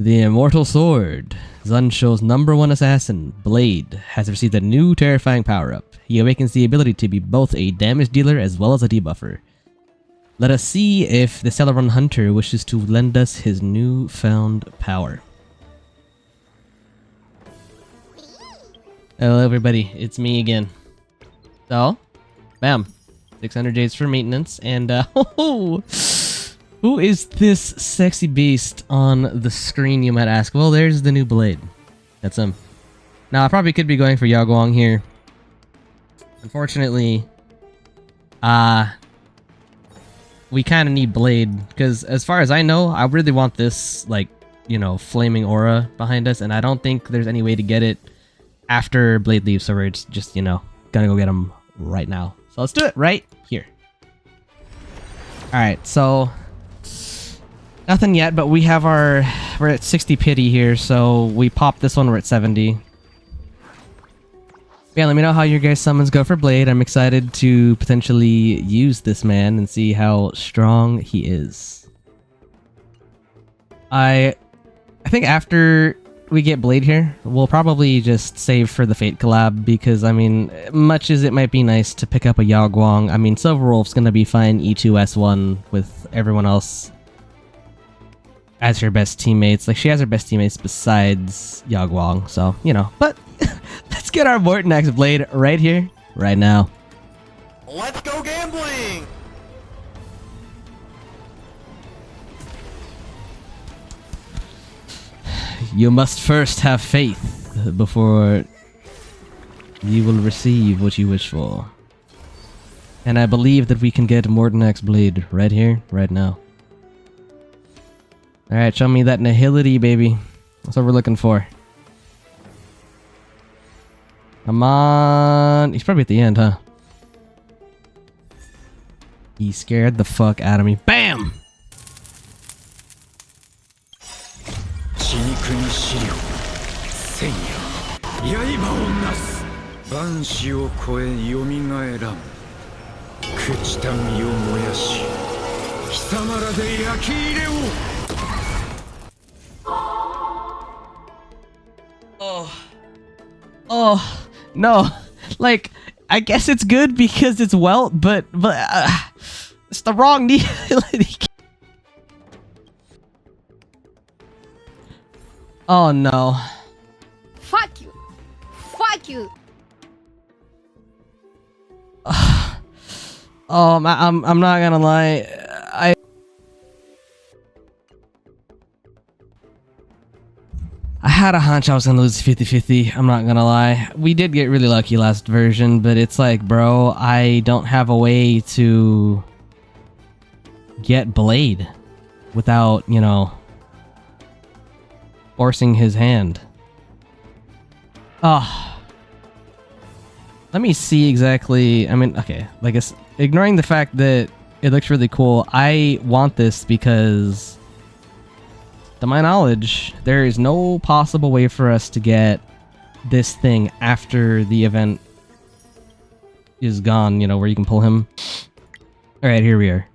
The Immortal Sword. Zunsho's #1 assassin, Blade, has received a new terrifying power-up. He awakens the ability to be both a damage dealer as well as a debuffer. Let us see if the Celeron Hunter wishes to lend us his newfound power. Hello everybody, it's me again. So, bam. 600 Jades for maintenance, and who is this sexy beast on the screen, you might ask? Well, there's the new Blade. That's him. Now, I probably could be going for Yaguang here. Unfortunately, we kind of need Blade, because as far as I know, I really want this, like, you know, flaming aura behind us, and I don't think there's any way to get it after Blade leaves, so we're just, you know, gonna go get him right now. So let's do it right here. Alright, so nothing yet, but we're at 60 pity here, so we popped this one, we're at 70. Yeah, let me know how your guys' summons go for Blade. I'm excited to potentially use this man and see how strong he is. I think after we get Blade here, we'll probably just save for the Fate collab, because, I mean, much as it might be nice to pick up a Yaguang, I mean, Silverwolf's gonna be fine E2S1 with everyone else as her best teammates. Like, she has her best teammates besides Yaguang, so, you know. But, let's get our Mortenax Blade right here, right now. Let's go gambling! You must first have faith before you will receive what you wish for. And I believe that we can get Mortenax Blade right here, right now. Alright, show me that nihility, baby. That's what we're looking for. Come on. He's probably at the end, huh? He scared the fuck out of me. BAM! 血肉に資料千夜刃をなす万死を超えよみがえらん朽ちた身を燃やし貴様らで焼き入れを Oh, no. Like, I guess it's good because it's Welt, but it's the wrong nihility. Oh no. Fuck you! Fuck you! Oh, I'm not gonna lie. I had a hunch I was gonna lose 50-50. I'm not gonna lie. We did get really lucky last version, but it's like, bro, I don't have a way to get Blade without, you know, forcing his hand. Oh. Let me see exactly. I mean, okay, like, ignoring the fact that it looks really cool, I want this because, to my knowledge, there is no possible way for us to get this thing after the event is gone, you know, where you can pull him. Alright, here we are.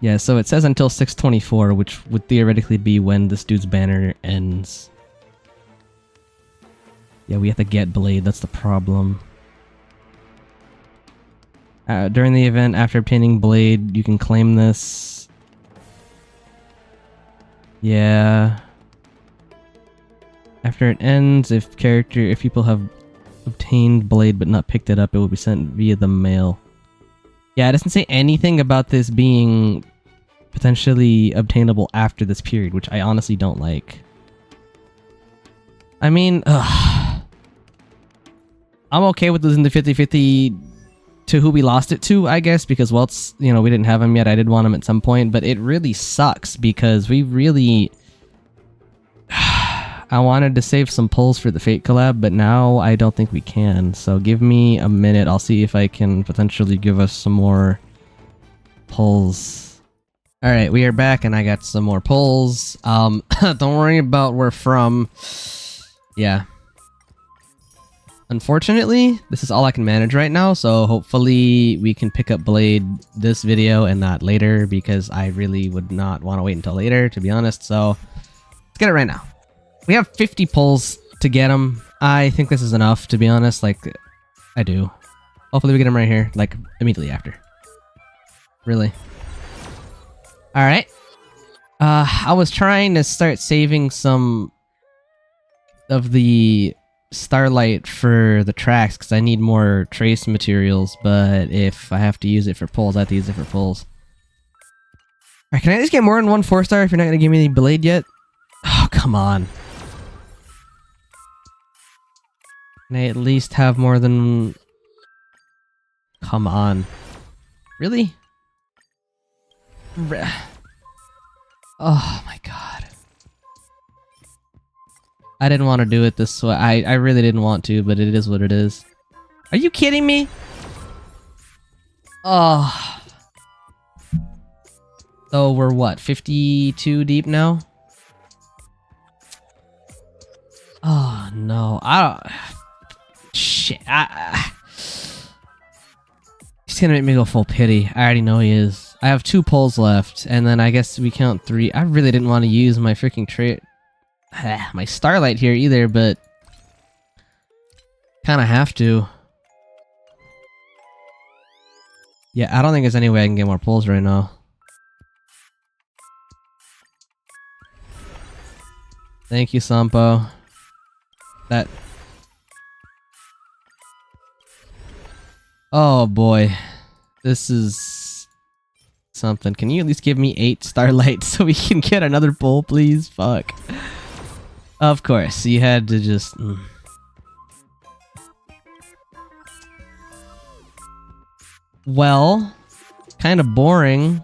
Yeah, so it says until 624, which would theoretically be when this dude's banner ends. Yeah, we have to get Blade, that's the problem. During the event, after obtaining Blade, you can claim this. Yeah. After it ends, if people have obtained Blade but not picked it up, it will be sent via the mail. Yeah, it doesn't say anything about this being potentially obtainable after this period, which I honestly don't like. I mean, I'm okay with losing the 50-50 to who we lost it to, I guess, because Welt's, you know, we didn't have him yet. I did want him at some point, but it really sucks because we really... I wanted to save some pulls for the Fate collab, but now I don't think we can. So give me a minute. I'll see if I can potentially give us some more pulls. Alright, we are back and I got some more pulls. Don't worry about where from. Yeah. Unfortunately, this is all I can manage right now, so hopefully we can pick up Blade this video and not later, because I really would not want to wait until later, to be honest. So Let's get it right now. We have 50 pulls to get him. I think this is enough, to be honest. Like, I do. Hopefully we get him right here, like, immediately after. Really. Alright. I was trying to start saving some of the starlight for the tracks, because I need more trace materials, but if I have to use it for pulls, I have to use it for pulls. Alright, can I at least get more than one 4-star if you're not going to give me any blade yet? Oh, come on. Can I at least have more than... Come on. Really? Oh my god. I didn't want to do it this way. I really didn't want to, but it is what it is. Are you kidding me? Oh. So we're what, 52 deep now? Oh no, I don't... Shit, he's gonna make me go full pity. I already know he is. I have 2 pulls left, and then I guess we count 3. I really didn't want to use my freaking my starlight here either, but kind of have to. Yeah, I don't think there's any way I can get more pulls right now. Thank you, Sampo. That... Oh boy. This is... something. Can you at least give me 8 starlight so we can get another pull, please? Fuck. Of course, you had to just... Well, kind of boring.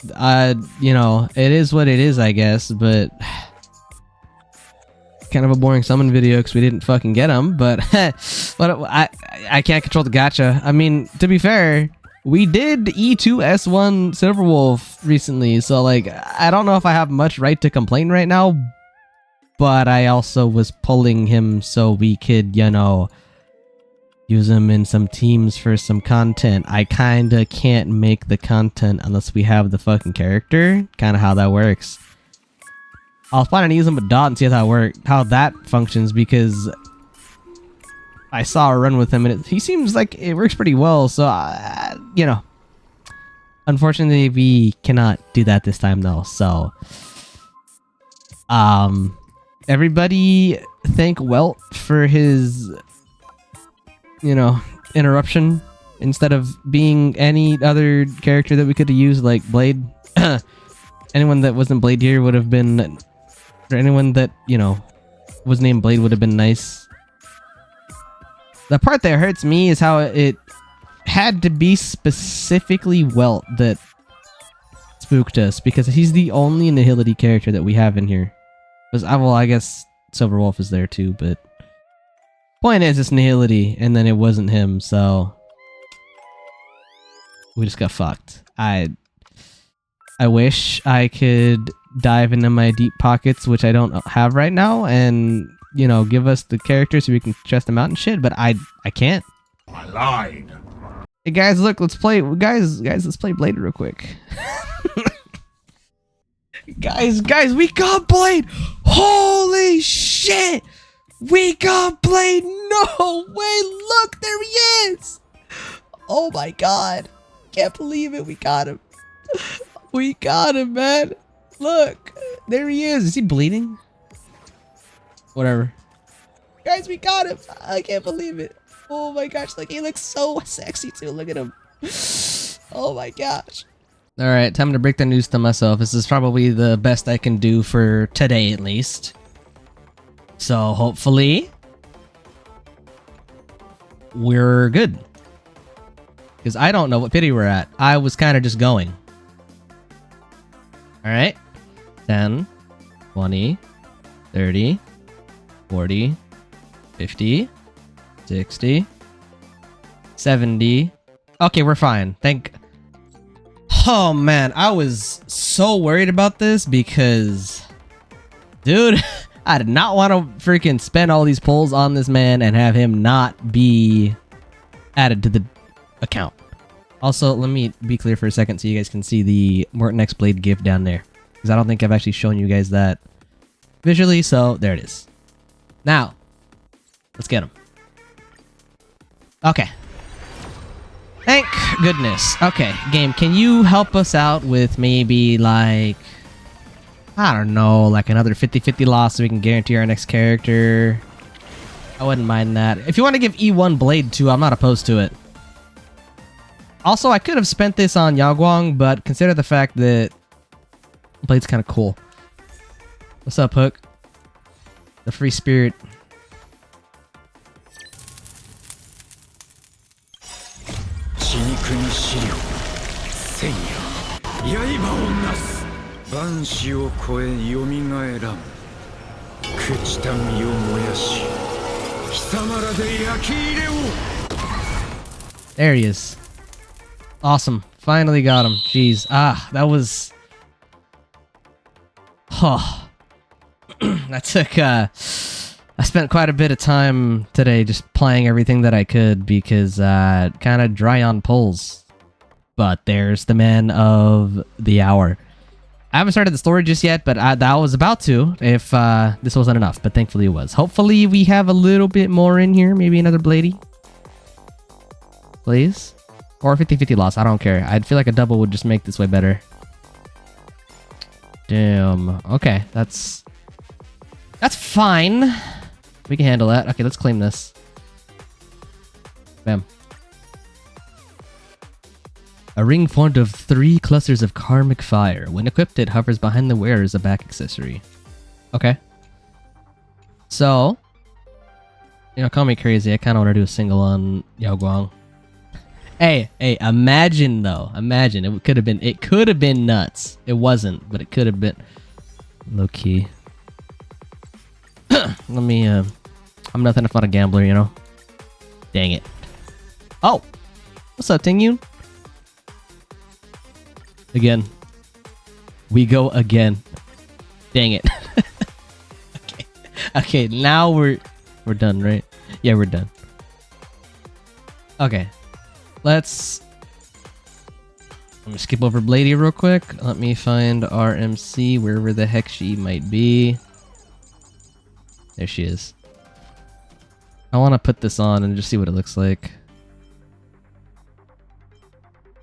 You know, it is what it is, I guess, but... kind of a boring summon video because we didn't fucking get him, but I can't control the gacha. I mean, to be fair, we did E2S1 Silverwolf recently, so like, I don't know if I have much right to complain right now, but I also was pulling him so we could, you know, use him in some teams for some content. I kinda can't make the content unless we have the fucking character. Kinda how that works. I was planning to use him with Dot and see how that functions, because I saw a run with him and he seems like it works pretty well, so you know. Unfortunately, we cannot do that this time though, so everybody thank Welt for his, you know, interruption instead of being any other character that we could have used, like Blade. Anyone that wasn't Blade here would have been... Or anyone that, you know, was named Blade would have been nice. The part that hurts me is how it had to be specifically Welt that spooked us, because he's the only Nihility character that we have in here. Because, well, I guess Silverwolf is there too, but... Point is, it's Nihility, and then it wasn't him, so... We just got fucked. I wish I could dive into my deep pockets, which I don't have right now, and, you know, give us the characters so we can test them out and shit, but I can't. I lied. Hey guys, look, let's play, guys, let's play Blade real quick. guys, we got Blade! Holy shit! We got Blade! No way! Look, there he is! Oh my god. Can't believe it, we got him. We got him, man. Look, there he is. Is he bleeding? Whatever. Guys, we got him. I can't believe it. Oh my gosh, like he looks so sexy too. Look at him. Oh my gosh. All right, time to break the news to myself. This is probably the best I can do for today, at least. So hopefully we're good. Because I don't know what pity we're at. I was kind of just going. Alright. 10, 20, 30, 40, 50, 60, 70. Okay, we're fine. Oh man, I was so worried about this because... Dude, I did not want to freaking spend all these pulls on this man and have him not be added to the account. Also, let me be clear for a second so you guys can see the Mortenax Blade gift down there, because I don't think I've actually shown you guys that. visually, so there it is. Now, let's get him. Okay. Thank goodness. Okay, game, can you help us out with maybe like, I don't know, like another 50-50 loss so we can guarantee our next character? I wouldn't mind that. If you want to give E1 Blade too, I'm not opposed to it. Also, I could have spent this on Yao Guang, but consider the fact that Blade's kind of cool. What's up, Hook? The free spirit. There he is. Awesome. Finally got him. Jeez. Ah, that was... Huh. I took, I spent quite a bit of time today just playing everything that I could because, kind of dry on pulls. But there's the man of the hour. I haven't started the story just yet, but I was about to if, this wasn't enough, but thankfully it was. Hopefully we have a little bit more in here, maybe another Bladey. Please? Or 50-50 loss, I don't care. I'd feel like a double would just make this way better. Damn. Okay, that's fine. We can handle that. Okay, let's claim this. Bam. A ring formed of 3 clusters of karmic fire. When equipped, it hovers behind the wearer as a back accessory. Okay. So, you know, call me crazy. I kind of want to do a single on Yao Guang. Hey, imagine though. Imagine it could have been nuts. It wasn't, but it could have been low key. Let me I'm nothing if not a gambler, you know. Dang it. Oh, what's up, Tingyun? Again. We go again. Dang it. Okay, now we're done, right? Yeah, we're done. Okay. Let me skip over Bladey real quick. Let me find RMC wherever the heck she might be. There she is. I want to put this on and just see what it looks like.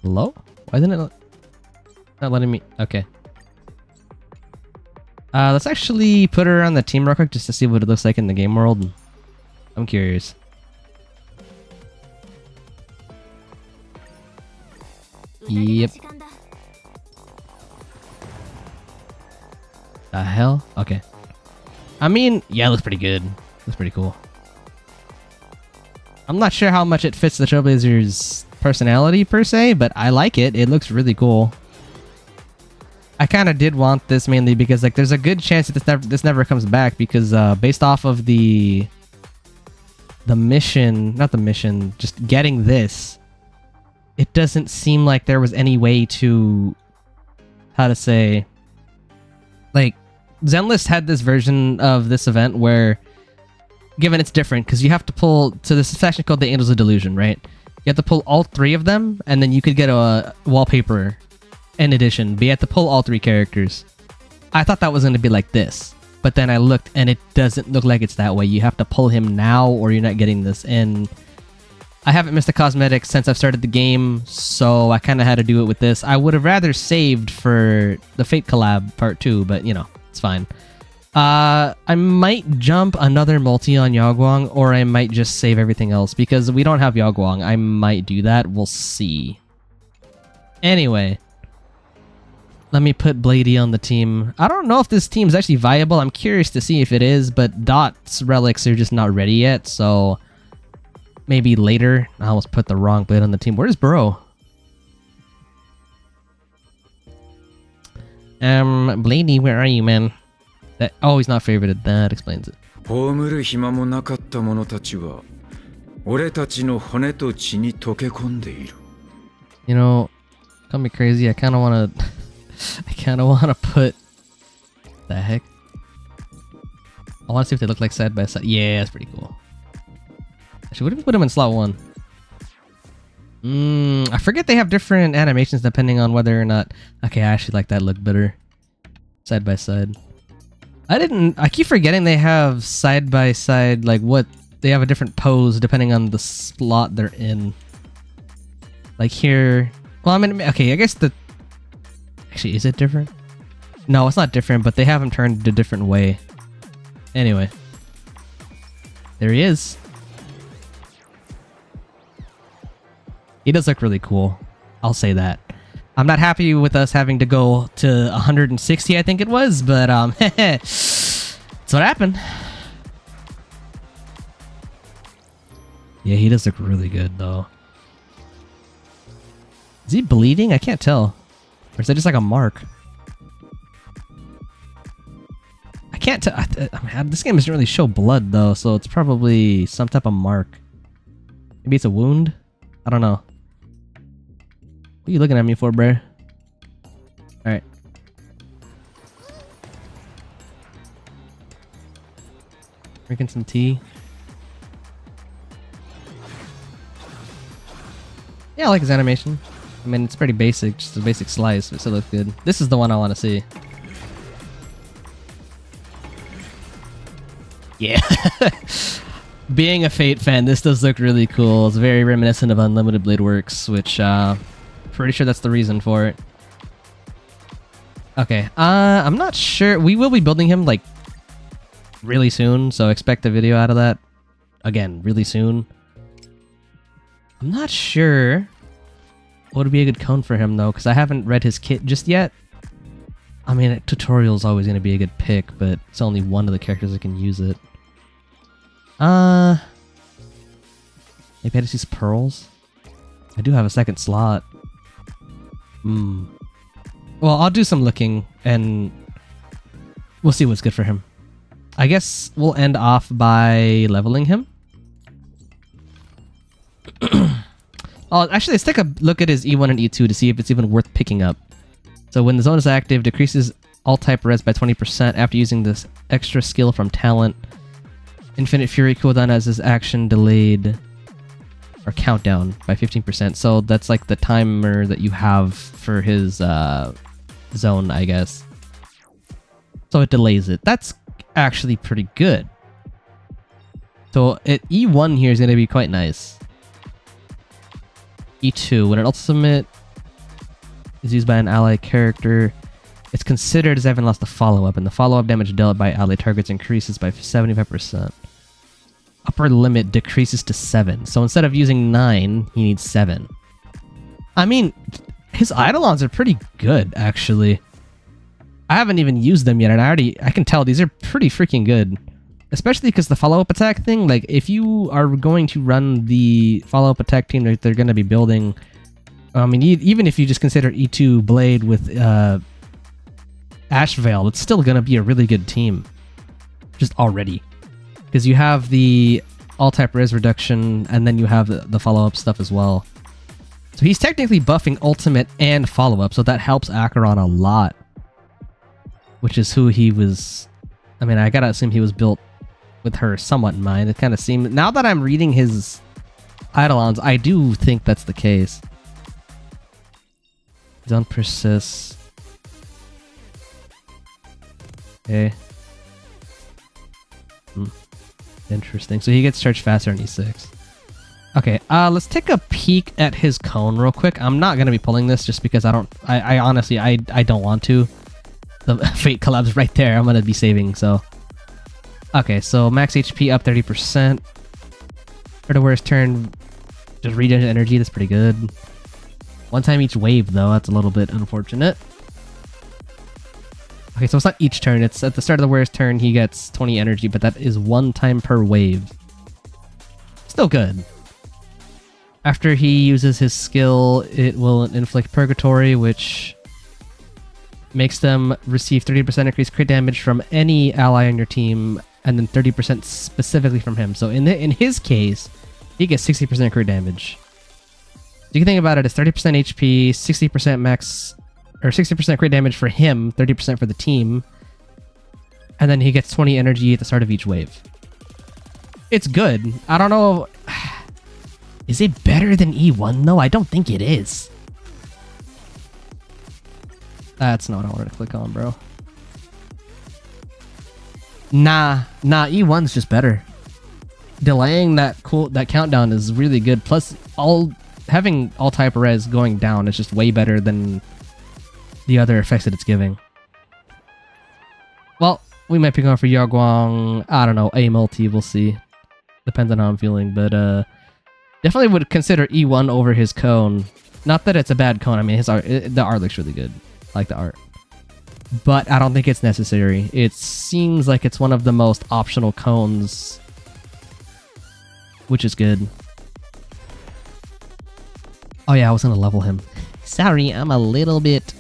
Hello? Why isn't it not letting me? Okay. Let's actually put her on the team real quick just to see what it looks like in the game world. I'm curious. Yep. The hell? Okay. I mean, yeah, it looks pretty good. Looks pretty cool. I'm not sure how much it fits the Trailblazer's personality per se, but I like it. It looks really cool. I kind of did want this mainly because like there's a good chance that this never comes back because based off of the mission, not the mission, just getting this, it doesn't seem like there was any way to, how to say, like, Zenlist had this version of this event where, given it's different, because you have to pull, to this section called the Angels of Delusion, right? You have to pull all 3 of them, and then you could get a wallpaper in addition, but you have to pull all 3 characters. I thought that was going to be like this, but then I looked, and it doesn't look like it's that way. You have to pull him now, or you're not getting this, and I haven't missed a cosmetic since I've started the game, so I kind of had to do it with this. I would have rather saved for the Fate collab part 2, but you know, it's fine. I might jump another multi on Yao Guang, or I might just save everything else, because we don't have Yao Guang. I might do that. We'll see. Anyway, let me put Bladey on the team. I don't know if this team is actually viable. I'm curious to see if it is, but Dot's relics are just not ready yet, so maybe later. I almost put the wrong Blade on the team. Where's Bro? Bladey, where are you, man? Oh, he's not favorited. That explains it. 葬る暇もなかった者たちは俺たちの骨と血に溶け込んでいる You know, call me crazy. I kind of want to put the heck. I want to see if they look like side by side. Yeah, that's pretty cool. Actually, what if we put them in slot 1? I forget they have different animations depending on whether or not. Okay, I actually like that look better. Side by side. I keep forgetting they have side by side, like what, they have a different pose depending on the slot they're in. Like here, well, I mean, okay, I guess actually, is it different? No, it's not different, but they have him turned a different way. Anyway. There he is. He does look really cool. I'll say that. I'm not happy with us having to go to 160, I think it was, but that's what happened. Yeah, he does look really good, though. Is he bleeding? I can't tell. Or is that just like a mark? I can't tell. I mean, this game doesn't really show blood, though, so it's probably some type of mark. Maybe it's a wound? I don't know. What are you looking at me for, bruh? Alright. Drinking some tea. Yeah, I like his animation. I mean, it's pretty basic, just a basic slice, but it still looks good. This is the one I want to see. Yeah. Being a Fate fan, this does look really cool. It's very reminiscent of Unlimited Blade Works, which, pretty sure that's the reason for it. Okay, I'm not sure. We will be building him, like, really soon, so expect a video out of that. Again, really soon. I'm not sure what would be a good cone for him, though, because I haven't read his kit just yet. I mean, a tutorial is always going to be a good pick, but it's only one of the characters that can use it. Maybe I just use pearls? I do have a second slot. Well, I'll do some looking, and we'll see what's good for him. I guess we'll end off by leveling him. Oh, actually, let's take a look at his E1 and E2 to see if it's even worth picking up. So when the zone is active, decreases all type res by 20% after using this extra skill from talent. Infinite Fury cooldown as his action delayed, or countdown by 15%. So that's like the timer that you have for his zone, I guess. So it delays it. That's actually pretty good. So at E1 here is going to be quite nice. E2, when an ultimate is used by an ally character, it's considered as having lost the follow-up, and the follow-up damage dealt by ally targets increases by 75%. Upper limit decreases to 7, so instead of using 9, he needs 7. I mean, his Eidolons are pretty good, actually. I haven't even used them yet, and I can tell these are pretty freaking good. Especially because the follow-up attack thing, like, if you are going to run the follow-up attack team that they're going to be building, I mean, even if you just consider E2 Blade with Ash Veil, it's still going to be a really good team. Just already. Because you have the all-type res reduction, and then you have the follow-up stuff as well. So he's technically buffing ultimate and follow-up, so that helps Acheron a lot. Which is who he was... I mean, I gotta assume he was built with her somewhat in mind. It kind of seemed... Now that I'm reading his Eidolons, I do think that's the case. Zone persists. Okay. Interesting. So he gets charged faster on E6. Okay, let's take a peek at his cone real quick. I'm not gonna be pulling this just because I honestly, I don't want to. The Fate collabs right there. I'm gonna be saving, so... Okay, so max HP up 30%. For the worst turn, just regen energy, that's pretty good. One time each wave, though, that's a little bit unfortunate. Okay, so it's not each turn, it's at the start of the worst turn, he gets 20 energy, but that is one time per wave. Still good. After he uses his skill, it will inflict Purgatory, which makes them receive 30% increased crit damage from any ally on your team, and then 30% specifically from him. So in his case, he gets 60% crit damage. So you can think about it as 30% HP, 60% max, or 60% crit damage for him, 30% for the team, and then he gets 20 energy at the start of each wave. It's good. I don't know. Is it better than E1 though? I don't think it is. That's not what I wanted to click on, bro. Nah, E1's just better. Delaying that countdown is really good. Plus, having all type res going down is just way better than the other effects that it's giving. Well, we might be going for Yarguang. I don't know, a multi. We'll see. Depends on how I'm feeling, but definitely would consider E1 over his cone. Not that it's a bad cone. I mean, his art, the art looks really good. I like the art. But I don't think it's necessary. It seems like it's one of the most optional cones, which is good. Oh yeah, I was gonna level him. Sorry, I'm a little bit...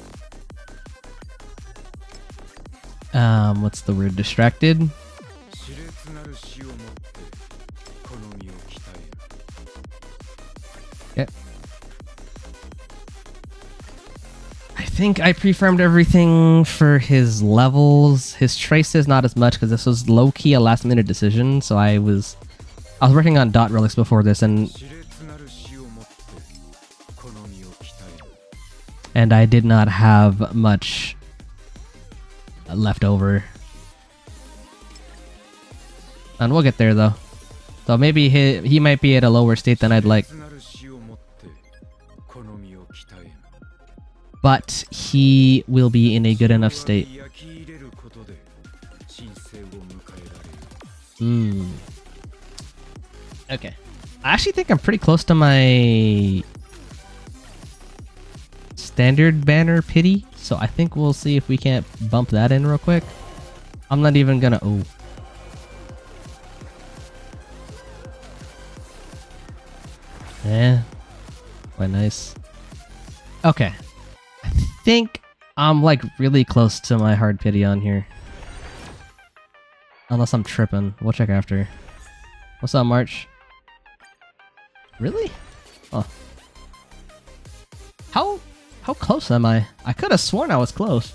what's the word? Distracted? Okay. I think I pre-farmed everything for his levels. His traces not as much because this was low-key a last-minute decision. So I was working on dot relics before this, and I did not have much left over. And we'll get there though. So maybe he might be at a lower state than I'd like. But he will be in a good enough state. Okay. I actually think I'm pretty close to my standard banner pity. So I think we'll see if we can't bump that in real quick. I'm not even gonna... Oh. Yeah. Quite nice. Okay. I think I'm like really close to my hard pity on here. Unless I'm tripping. We'll check after. What's up, March? Really? Oh. How close am I? I could have sworn I was close.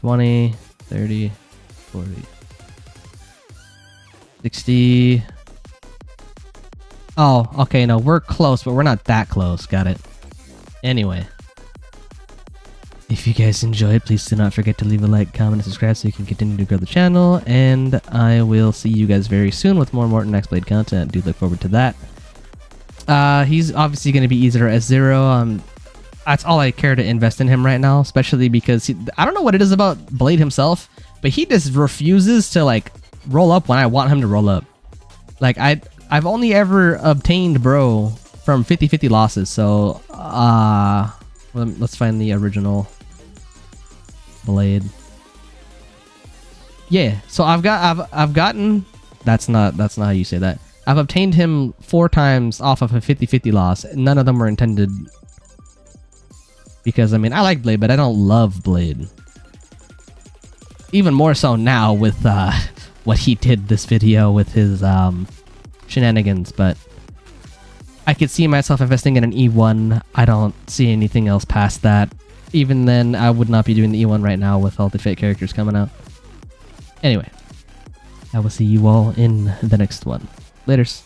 20, 30, 40, 60. Oh, okay, no, we're close, but we're not that close. Got it. Anyway. If you guys enjoyed, please do not forget to leave a like, comment, and subscribe so you can continue to grow the channel. And I will see you guys very soon with more Mortenax Blade content. Do look forward to that. He's obviously going to be easier as S0. That's all I care to invest in him right now, especially because I don't know what it is about Blade himself, but he just refuses to like roll up when I want him to roll up. Like I've only ever obtained bro from 50-50 losses, so let's find the original Blade. Yeah, so I've gotten that's not how you say that. I've obtained him 4 times off of a 50-50 loss. None of them were intended. Because, I mean, I like Blade, but I don't love Blade. Even more so now with what he did this video with his shenanigans. But I could see myself investing in an E1. I don't see anything else past that. Even then, I would not be doing the E1 right now with all the fake characters coming out. Anyway, I will see you all in the next one. Laters.